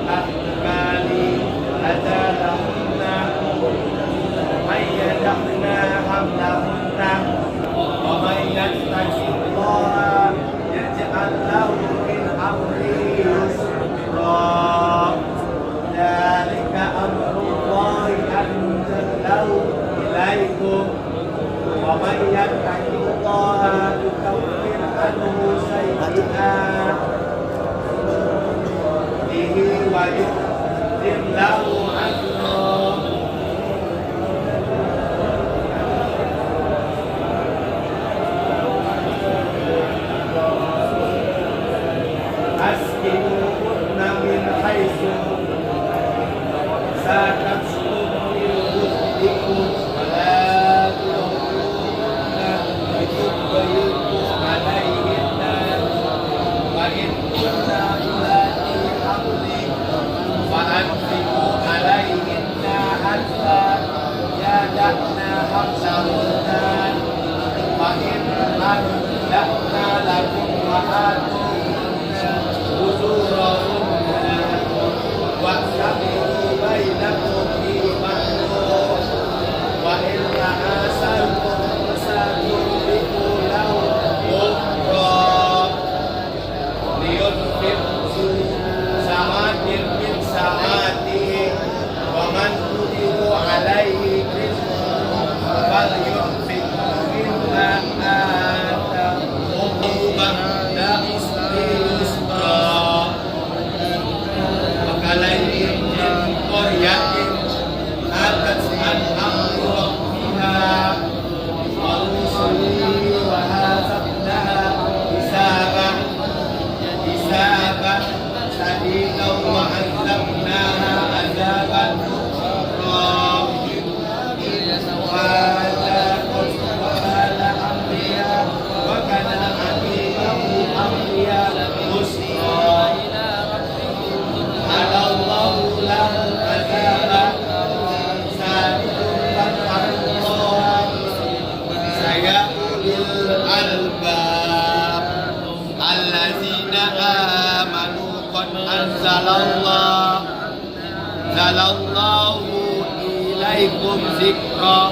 الأحمال أجالهن من يدعنا حملهن ومن يتق الله يجعل له من أمره يسرا ذلك أمر الله أنزله إليكم ومن يتق الله يكفر عنه سيئاته ويكرم له أجرا أسكنوهن من حيث سكنتم من وجدكم ولا تضروهن لتضيقوا عليهن وإن كن أولادي حمل فأنفقوا عليهن حتى يدعن حملهن وإن أنزلنا لكم وآتوهن أجورهن واعتبروا بينكم بالمعروف وإن تآسرتم فستنفقوا له أخرى لينفق ذو سعة من سعته ومن قدر عليه رزقه فلينفق مما آتاه بعد عسر يسرا وكأين من قرية أتت عن أمر ربها ورسله وحاسبناها حسابا شديدا وعذبناها عذابا نكرا وهذا قال أمريا وكان عقيبه أمريا مسرا على الله له عذابا سابقا الله سيأولي الألباب الذين آمنوا قد أنزل الله إليكم ذكرا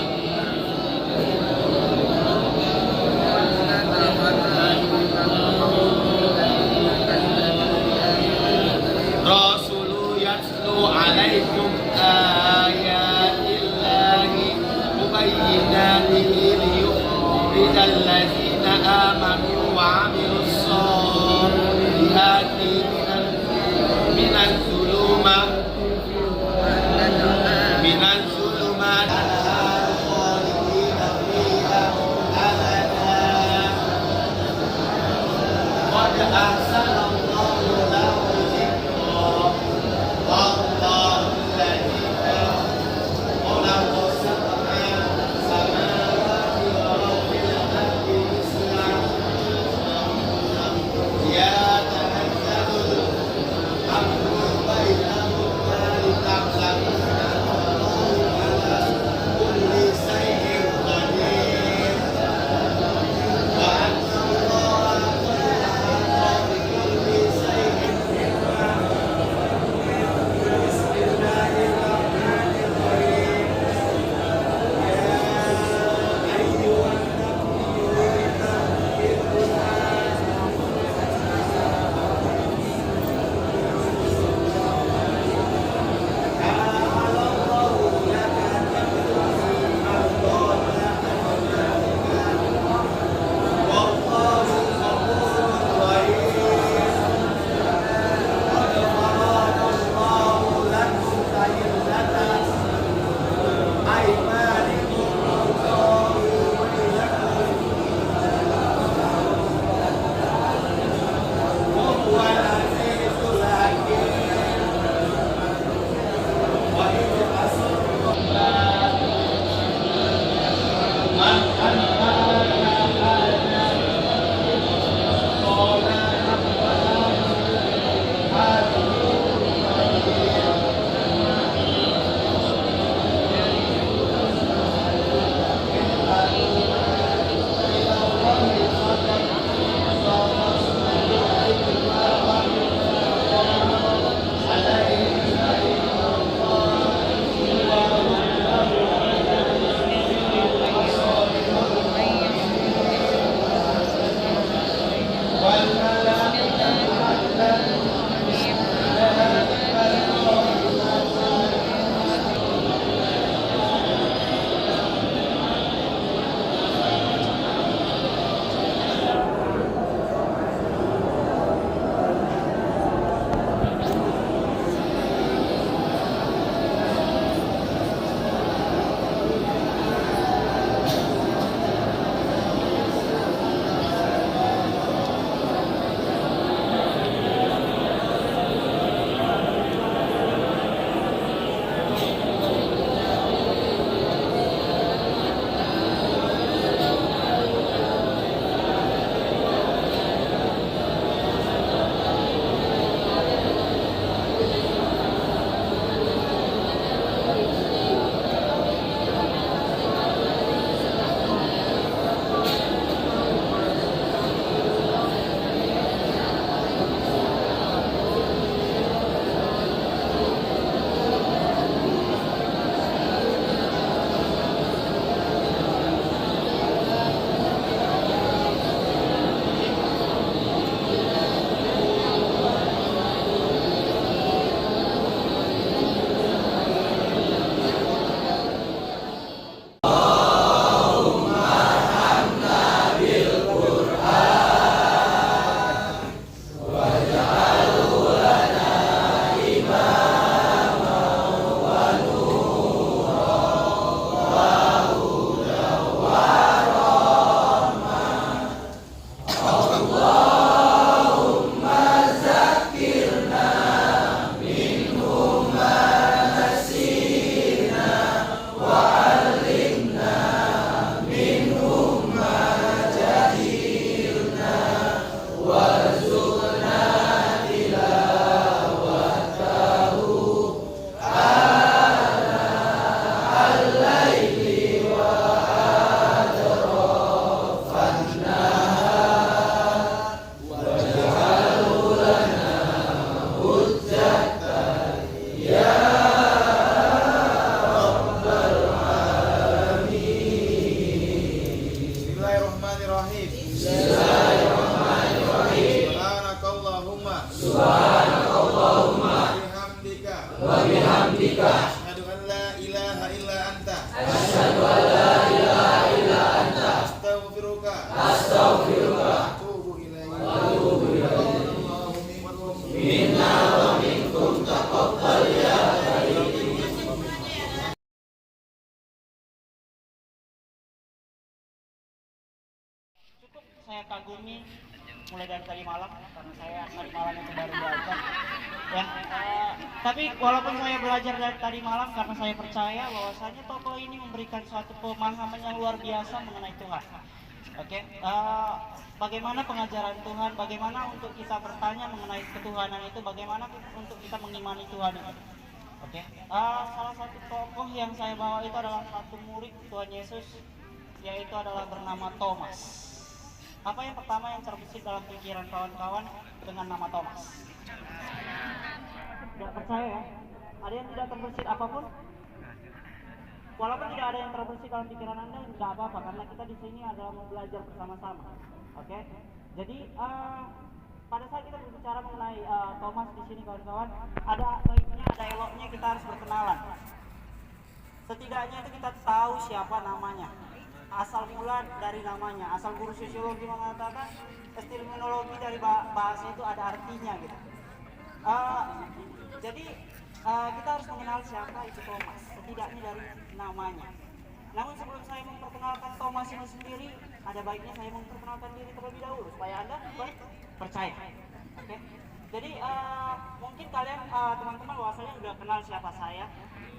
رسول يتلو عليكم آيات الله مبينات ليخرج الذين آمنوا وعملوا الصالحات من الظلمات خالدين فيها أبدا قد أحسن الله له ذكرا والله الذي خلق سبع سماوات ورب الأرض مثله kagumi mulai dari tadi malam, karena saya tadi malam itu baru belajar ya. Tapi walaupun saya belajar dari tadi malam, karena saya percaya bahwasanya tokoh ini memberikan suatu pemahaman yang luar biasa mengenai Tuhan. Oke, bagaimana pengajaran Tuhan, bagaimana untuk kita bertanya mengenai ketuhanan itu, bagaimana untuk kita mengimani Tuhan itu. Oke, salah satu tokoh yang saya bawa itu adalah satu murid Tuhan Yesus, yaitu adalah bernama Thomas. Apa yang pertama yang terbesit dalam pikiran kawan-kawan dengan nama Thomas? Tidak percaya ya? Ada yang tidak terbesit apapun? Walaupun tidak ada yang terbesit dalam pikiran Anda, tidak apa-apa, karena kita di sini adalah mau belajar bersama-sama. Oke? Jadi pada saat kita berbicara mengenai Thomas di sini kawan-kawan, ada baiknya, ada eloknya kita harus berkenalan. Setidaknya itu kita tahu siapa namanya, asal mula dari namanya. Asal guru sosiologi mengatakan epistemologi dari bahasa itu ada artinya gitu. Jadi kita harus mengenal siapa itu Thomas, setidaknya dari namanya. Namun sebelum saya memperkenalkan Thomas ini sendiri, ada baiknya saya memperkenalkan diri terlebih dahulu supaya Anda percaya. Oke? Jadi mungkin kalian teman-teman bahwasanya sudah kenal siapa saya.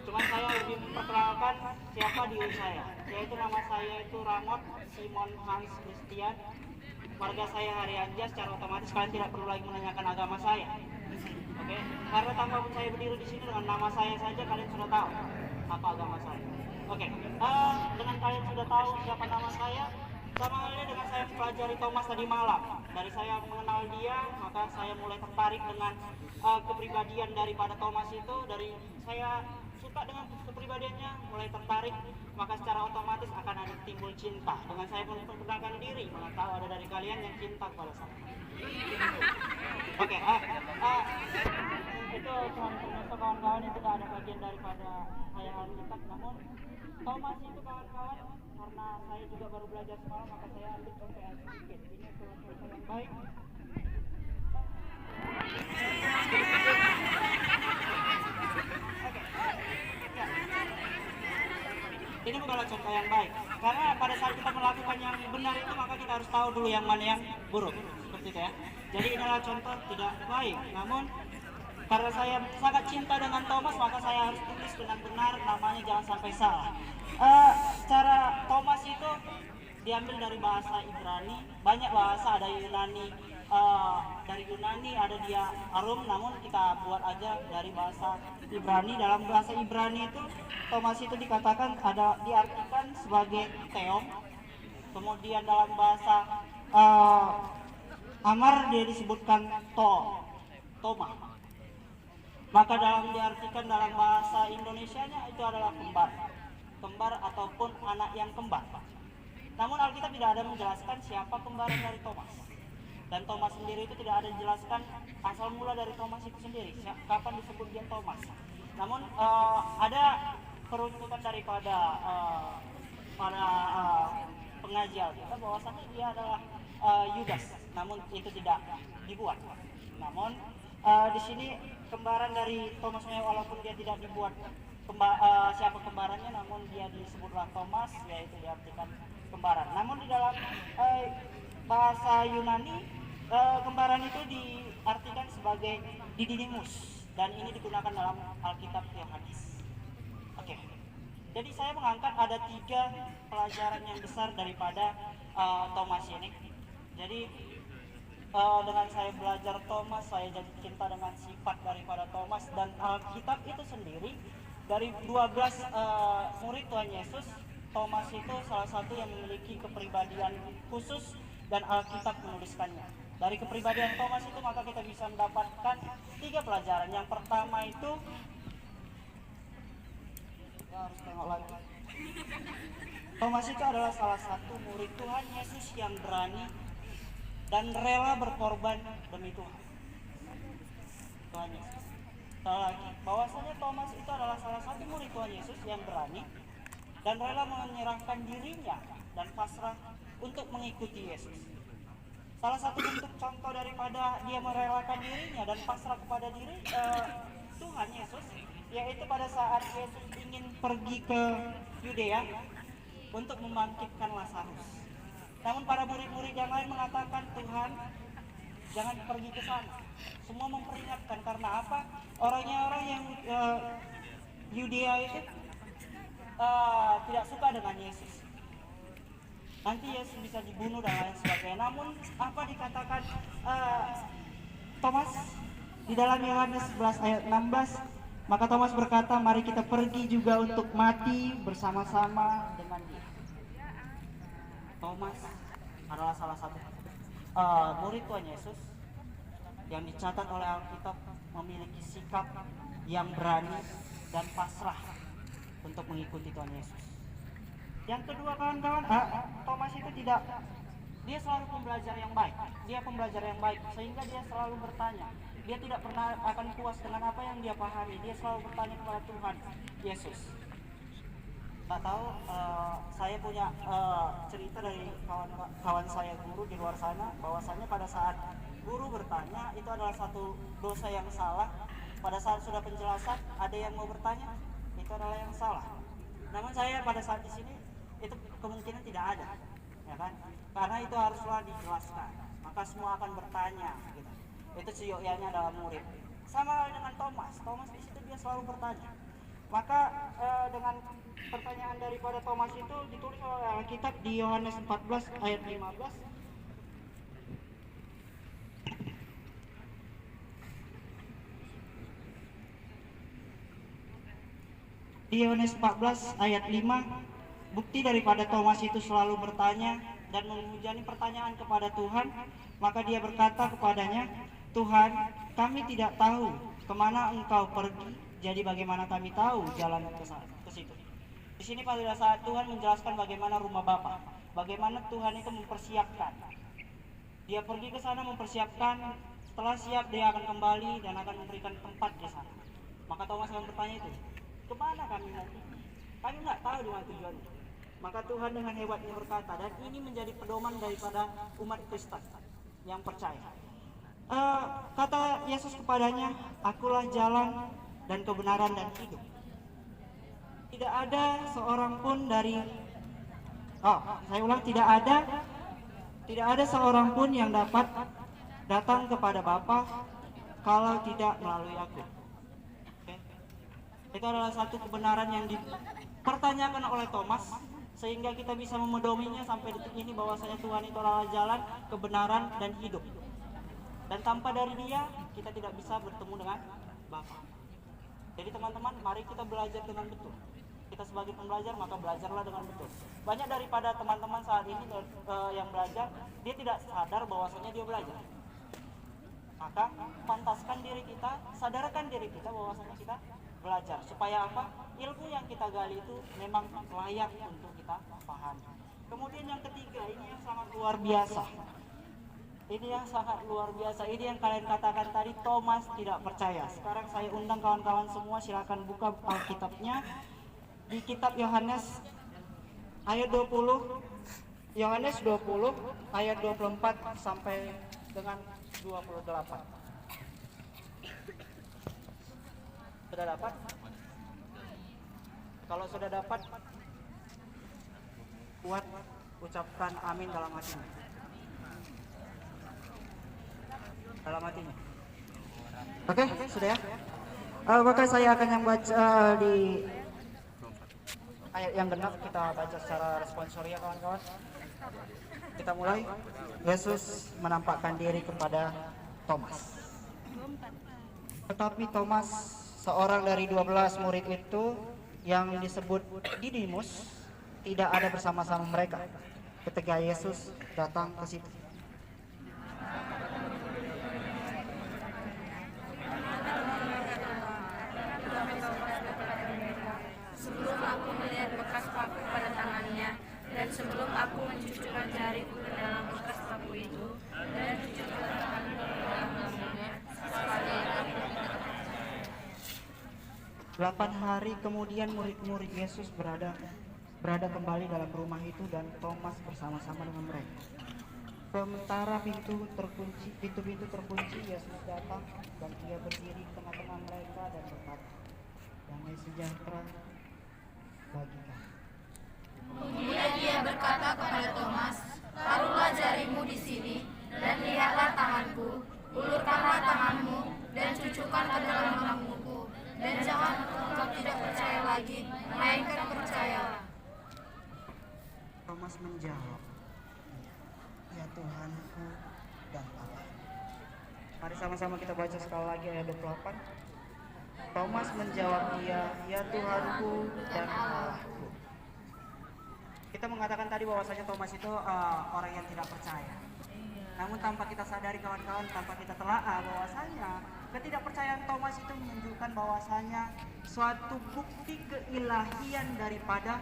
Cuma saya lebih memperkenalkan siapa diri saya, yaitu nama saya itu Ramot Simon Hans Christian. Warga saya Harianja, secara otomatis kalian tidak perlu lagi menanyakan agama saya. Oke? Karena tanpa saya berdiri di sini dengan nama saya saja kalian sudah tahu apa agama saya. Oke, dengan kalian sudah tahu siapa nama saya, sama halnya dengan saya mempelajari Thomas tadi malam. Dari saya mengenal dia, maka saya mulai tertarik dengan kepribadian daripada Thomas itu. Dari saya suka dengan kepribadiannya, mulai tertarik, maka secara otomatis akan ada timbul cinta. Dengan saya memperkenalkan diri, mana tahu ada dari kalian yang cinta kepada saya. Oke, itu Tuhan ternyata kawan-kawan itu tidak ada bagian daripada saya Alkitab. Namun Thomas itu kawan-kawan, karena saya juga baru belajar semalam, maka saya ambil contoh sedikit. Ini contoh yang baik. Ini bukanlah contoh yang baik, karena pada saat kita melakukan yang benar itu, maka kita harus tahu dulu yang mana yang buruk, seperti itu ya. Jadi inilah contoh tidak baik. Namun karena saya sangat cinta dengan Thomas, maka saya harus tulis dengan benar namanya, jangan sampai salah. Secara Thomas itu diambil dari bahasa Ibrani, banyak bahasa, ada Yunani, dari Yunani ada dia Arum, namun kita buat aja dari bahasa Ibrani. Dalam bahasa Ibrani itu Thomas itu dikatakan ada diartikan sebagai Theom. Kemudian dalam bahasa Amar dia disebutkan Toma. Maka dalam diartikan dalam bahasa Indonesianya itu adalah kembar ataupun anak yang kembar. Namun Alkitab tidak ada menjelaskan siapa kembaran dari Thomas. Dan Thomas sendiri itu tidak ada dijelaskan asal mula dari Thomas itu sendiri, kapan disebut dia Thomas. Namun ada peruntukan daripada pengaji Alkitab bahwasanya dia adalah Yudas, namun itu tidak dibuat. Namun di sini kembaran dari Thomas, walaupun dia tidak dibuat siapa kembarannya, namun dia disebutlah Thomas, yaitu diartikan kembaran. Namun di dalam bahasa Yunani, kembaran itu diartikan sebagai Didymus, dan ini digunakan dalam Alkitab Yohanes. Oke. Jadi saya mengangkat ada 3 pelajaran yang besar daripada Thomas ini. Jadi dengan saya belajar Thomas, saya jadi cinta dengan sifat daripada Thomas, dan Alkitab itu sendiri dari 12 murid Tuhan Yesus, Thomas itu salah satu yang memiliki kepribadian khusus dan Alkitab menuliskannya. Dari kepribadian Thomas itu maka kita bisa mendapatkan 3 pelajaran. Yang pertama itu kita harus tengok lagi. Thomas itu adalah salah satu murid Tuhan Yesus yang berani dan rela berkorban demi Tuhan. Tuhan Yesus. Sekali lagi, bahwasanya Thomas itu adalah salah satu murid Tuhan Yesus yang berani dan rela menyerahkan dirinya dan pasrah untuk mengikuti Yesus. Salah satu bentuk contoh daripada dia merelakan dirinya dan pasrah kepada Tuhan Yesus, yaitu pada saat Yesus ingin pergi ke Yudea untuk membangkitkan Lazarus. Namun para murid-murid yang lain mengatakan, Tuhan, jangan pergi ke sana. Semua memperingatkan karena apa? Orang yang Yudea itu tidak suka dengan Yesus. Nanti Yesus bisa dibunuh dan lain sebagainya. Namun apa dikatakan Thomas di dalam Yohanes 11 ayat 16, maka Thomas berkata, mari kita pergi juga untuk mati bersama-sama dengan dia. Thomas adalah salah satu murid Tuhan Yesus yang dicatat oleh Alkitab memiliki sikap yang berani dan pasrah untuk mengikuti Tuhan Yesus. Yang kedua kawan-kawan, Thomas itu dia selalu pembelajar yang baik. Dia pembelajar yang baik sehingga dia selalu bertanya. Dia tidak pernah akan puas dengan apa yang dia pahami. Dia selalu bertanya kepada Tuhan Yesus. Tak tahu, saya punya cerita dari kawan saya guru di luar sana, bahwasanya pada saat guru bertanya itu adalah satu dosa yang salah. Pada saat sudah penjelasan ada yang mau bertanya, itu adalah yang salah. Namun saya pada saat di sini itu kemungkinan tidak ada, ya kan? Karena itu haruslah dijelaskan. Maka semua akan bertanya, gitu. Itu sioyanya dalam murid. Sama dengan Thomas. Thomas di situ dia selalu bertanya. Maka dengan pertanyaan daripada Thomas itu ditulis oleh Alkitab di Yohanes 14 ayat 15. Di Yohanes 14 ayat 5, bukti daripada Thomas itu selalu bertanya dan menghujani pertanyaan kepada Tuhan, maka dia berkata kepadanya, Tuhan, kami tidak tahu kemana engkau pergi, jadi bagaimana kami tahu jalan ke situ. Di sini pada saat Tuhan menjelaskan bagaimana rumah Bapa, bagaimana Tuhan itu mempersiapkan. Dia pergi ke sana mempersiapkan, setelah siap dia akan kembali dan akan memberikan tempat di sana. Maka Thomas akan bertanya itu, kemana kami mau pergi? Kami nggak tahu di mana tujuannya. Maka Tuhan dengan hebatnya berkata, dan ini menjadi pedoman daripada umat Kristen yang percaya. Kata Yesus kepadanya, akulah jalan dan kebenaran dan hidup. Tidak ada seorang pun tidak ada seorang pun yang dapat datang kepada Bapa kalau tidak melalui aku. Itu adalah satu kebenaran yang dipertanyakan oleh Thomas, sehingga kita bisa memedominya sampai detik ini bahwasanya Tuhan itu adalah jalan, kebenaran, dan hidup. Dan tanpa dari dia, kita tidak bisa bertemu dengan Bapa. Jadi teman-teman, mari kita belajar dengan betul. Kita sebagai pembelajar, maka belajarlah dengan betul. Banyak daripada teman-teman saat ini yang belajar, dia tidak sadar bahwasanya dia belajar. Maka pantaskan diri kita, sadarkan diri kita bahwasanya kita belajar. Supaya apa? Ilmu yang kita gali itu memang layak untuk kita pahami. Kemudian yang ketiga, ini yang sangat luar biasa. Ini yang sangat luar biasa. Ini yang kalian katakan tadi, Thomas tidak percaya. Sekarang saya undang kawan-kawan semua, silakan buka Alkitabnya di kitab Yohanes ayat 20, Yohanes 20 ayat 24 sampai dengan 28. Sudah dapat? Kalau sudah dapat, kuat ucapkan amin dalam hatinya. Dalam hatinya. Oke, sudah ya. Maka saya akan yang baca di ayat yang genap, kita baca secara responsoria kawan-kawan. Kita mulai. Yesus menampakkan diri kepada Thomas. Tetapi Thomas, seorang dari 12 murid itu yang disebut Didimus, tidak ada bersama-sama mereka ketika Yesus datang ke situ. Sebelum aku melihat bekas paku pada tangannya, dan sebelum aku mencucukkan jariku ke dalam bekas paku itu, dan mencucukkan tanganku ke dalam lambungnya, sekali aku tidak percaya. 8 hari kemudian murid-murid Yesus berada kembali dalam rumah itu dan Thomas bersama-sama dengan mereka. Sementara pintu-pintu terkunci, Yesus datang dan ia berdiri di tengah-tengah mereka dan berkata, damai sejahtera bagi kamu. Kemudian dia berkata kepada Thomas, Taruhlah jarimu di sini, dan lihatlah tanganku. Ulurkanlah tanganmu, dan cucukkan ke dalam lambungku. Dan jangan engkau tidak percaya lagi, melainkan percayalah. Thomas menjawab, "Ya Tuhanku dan Allah." Mari sama-sama kita baca sekali lagi ayat 28. Thomas menjawab dia, "Ya Tuhanku dan Allahku." Kita mengatakan tadi bahwasanya Thomas itu orang yang tidak percaya. Namun tanpa kita sadari kawan-kawan, tanpa kita telaah bahwasanya ketidakpercayaan Thomas itu menunjukkan bahwasanya suatu bukti keilahian daripada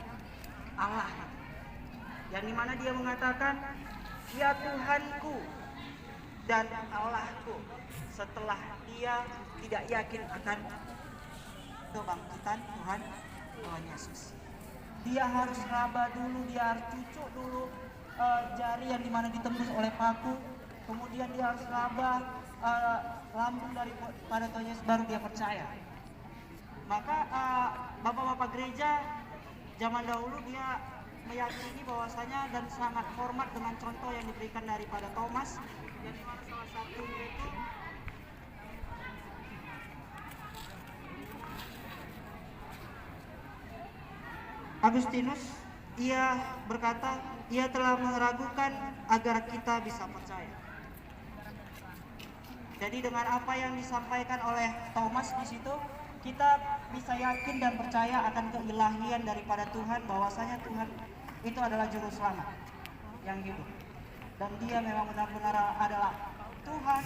Allah. Yang dimana dia mengatakan, "Ya Tuhanku dan Allahku," setelah dia tidak yakin akan kebangkitan Tuhan Yesus. Dia harus raba dulu, dia harus cucuk dulu jari yang dimana ditembus oleh paku, kemudian dia harus raba lambung daripada Tuhan Yesus, baru dia percaya. Maka bapak-bapak gereja zaman dahulu dia meyakini bahwasanya dan sangat hormat dengan contoh yang diberikan daripada Thomas, yang dimana salah satunya itu Agustinus. Ia berkata, ia telah meragukan agar kita bisa percaya. Jadi dengan apa yang disampaikan oleh Thomas di situ, kita bisa yakin dan percaya akan keilahian daripada Tuhan, bahwasanya Tuhan itu adalah juru selamat yang hidup, dan dia memang benar-benar adalah Tuhan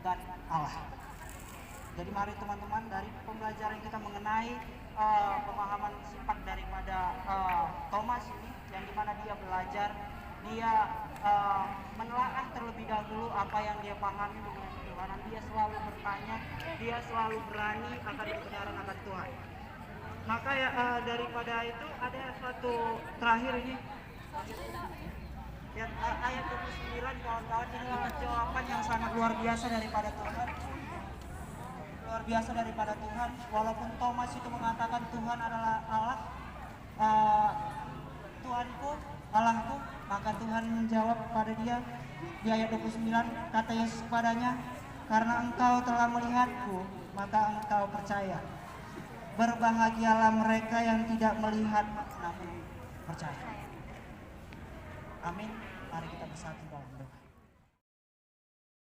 dan Allah. Jadi mari teman-teman, dari pembelajaran kita mengenai pemahaman sifat daripada Thomas ini, yang dimana dia belajar, dia menelaah terlebih dahulu apa yang dia pahami mengenai ketuhanan. Dia selalu bertanya, dia selalu berani akan kebenaran akan Tuhan. Maka ya daripada itu ada suatu terakhir ini, ya, ayat 29 kawan-kawan, inilah jawaban yang sangat luar biasa daripada Tuhan. Luar biasa daripada Tuhan. Walaupun Thomas itu mengatakan Tuhan adalah Allah, Tuhanku, Allahku, maka Tuhan menjawab kepada dia di ayat 29, kata Yesus kepadanya, "Karena engkau telah melihatku, maka engkau percaya. Berbahagialah mereka yang tidak melihat namun percaya." Amin. Mari kita bersatu dalam doa.